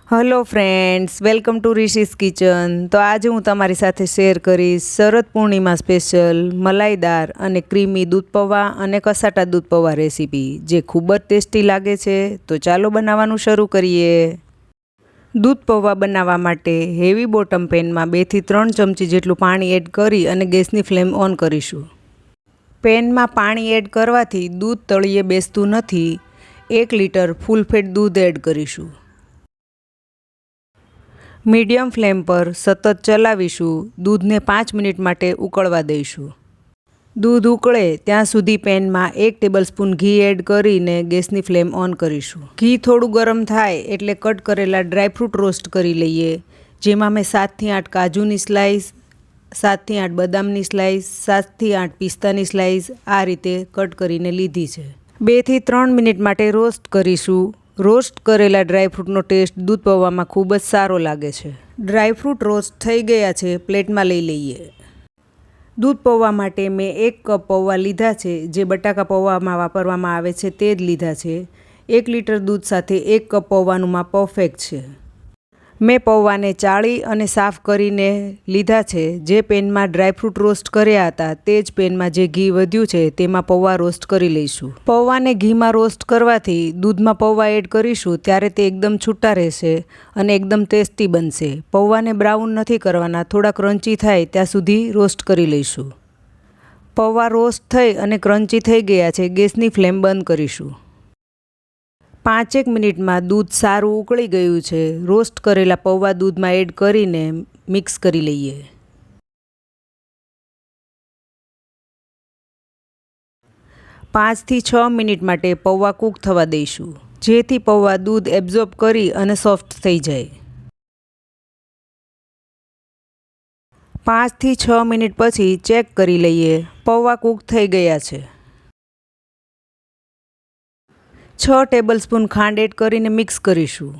Hello friends, welcome to Rishi's kitchen. तो आज हूँ तमारी साथे शेर करीश शरद पूर्णिमा स्पेशल मलाईदार अने क्रीमी दूध पौवा अने कसाटा दूध पौवा रेसिपी जे खूब ज टेस्टी लागे छे। तो चालो बनाववानुं शरू करीए। दूध पौवा बनाववा माटे हेवी बोटम पेन में 2 થી 3 चमची जेटलुं पाणी एड करी अने गैसनी फ्लेम ऑन करीशुं। पेन में पाणी एड करवाथी दूध तळीए बेसतुं नथी। 1 लीटर फूल फेट दूध एड करीशुं। मीडियम फ्लेम पर सतत चलावीशुं। दूध ने 5 मिनिट माटे उकळवा दईशुं। दूध उकळे त्यां सुधी पेन में 1 टेबलस्पून घी एड करीने गैसनी फ्लेम ऑन करीशुं। घी थोड़ुं गरम थाय एटले कट करेला ड्रायफ्रूट रोस्ट करी लईए। जेमां मैं 7 થી 8 काजूनी स्लाइस, 7 થી 8 बदामनी स्लाइस, 7 થી 8 पिस्तानी स्लाइस आ रीते कट करीने लीधी छे। 2 થી 3 मिनिट माटे रोस्ट करीशुं। रोस्ट करेला ड्रायफ्रूटनो टेस्ट दूध पौवामां खूब ज सारो लागे छे। ड्रायफ्रूट रोस्ट थई गया छे, प्लेटमां लई लईए। दूध पौवा माटे मैं 1 कप पौवा लीधा छे, जे बटाका पौवामां वापरवामां आवे छे ते ज लीधा छे। 1 लीटर दूध साथे 1 कप पौवानुं माप परफेक्ट छे। मैं पौवाने चाળી अने साफ करीने लीधा छे। जे पेन में ड्रायफ्रूट रोस्ट कर्या हता ते ज पेन में जे घी वध्युं छे तेमां पौवा रोस्ट करी लईशुं। पौवाने घी में रोस्ट करवाथी दूध में पौवा एड करीशुं त्यारे ते एकदम छूटा रहेशे अने एकदम टेस्टी बनशे। पौवाने ब्राउन नथी करवाना, थोड़ा क्रंची थाय त्यां सुधी रोस्ट करी लईशुं। पौवा रोस्ट थई अने क्रंची थई गया छे। गैसनी फ्लेम बंध करीशुं। 5 मिनिट में दूध सारू उकળી गयुं छे। रोस्ट करेला पौवा दूध में एड करीने मिक्स करी लईए। 5 થી 6 मिनिट माटे पौवा कूक थवा दईशुं, जेथी पौवा दूध एब्जॉर्ब करी अने सॉफ्ट थई जाय। 5 થી 6 मिनिट पछी चेक करी लईए। पौवा कूक थई गया छे। 6 टेबलस्पून खांड एड करीने मिक्स करीशुं।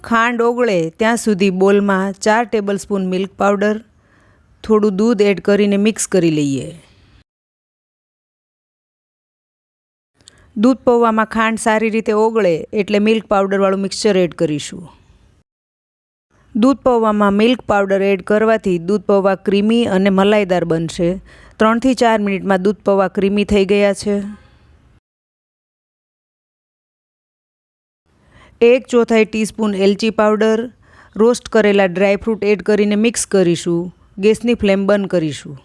खांड ओगळे त्यां सुधी बोल में 4 टेबलस्पून मिल्क पाउडर, थोड़ुं दूध एड करीने मिक्स करी लईए। दूध पौवा में खांड सारी रीते ओगळे एटले मिल्क पाउडर वाळुं मिक्सचर एड करीशुं। दूध पौवा में मिल्क पाउडर एड करवाथी दूध पौवा क्रीमी अने मलाईदार बनशे। 3 થી 4 मिनिट में दूध पौवा क्रीमी थई गया छे। 1/4 टीस्पून एलची पाउडर, रोस्ट करेला ड्रायफ्रूट एड करीने मिक्स करीशुं। गैसनी फ्लेम बंद करीशुं।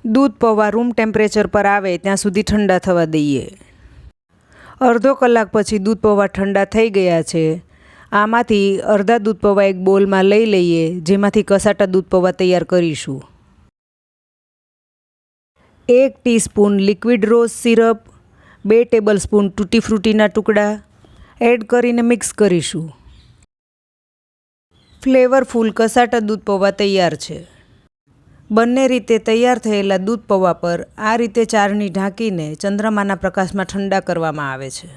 दूध पौवा रूम टेम्परेचर पर आवे त्यां सुधी ठंडा थवा दईए। अर्धो कलाक पछी दूध पौवा ठंडा थई गया छे। आमांथी अर्धा दूध पौवा एक बोल में लई लईए, जेमांथी कसाटा दूध पौवा तैयार करीशुं। 1 टीस्पून लिक्विड रोज सीरप, 2 टेबलस्पून टूटी फ्रूटीना टुकड़ा एड करीने मिक्स करीशुं। फ्लेवरफुल कसाटा दूध पौवा तैयार छे। बंने रीते तैयार थयेला दूध पौवा पर आ रीते चारणी ढांकीने चंद्रमाना प्रकाश में ठंडा करवामां आवे छे।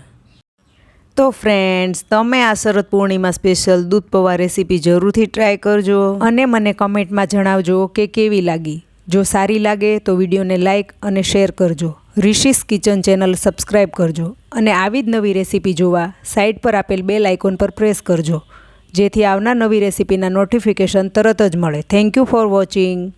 तो फ्रेंड्स, तमे आ शरद पूर्णिमा स्पेशल दूध पौवा रेसिपी जरूरथी ट्राय करजो अने मने कमेंट में जणावजो के केवी लागी। जो सारी लागे तो विडियो ने लाइक अने शेर करजो। ऋषि's किचन चेनल सब्सक्राइब करजो अने आवी ज नवी रेसिपी जोवा साइड पर आपेल बेल आइकॉन पर प्रेस करजो, जेथी आवनार नवी रेसिपीना नोटिफिकेशन तरत ज मळे। Thank you for watching.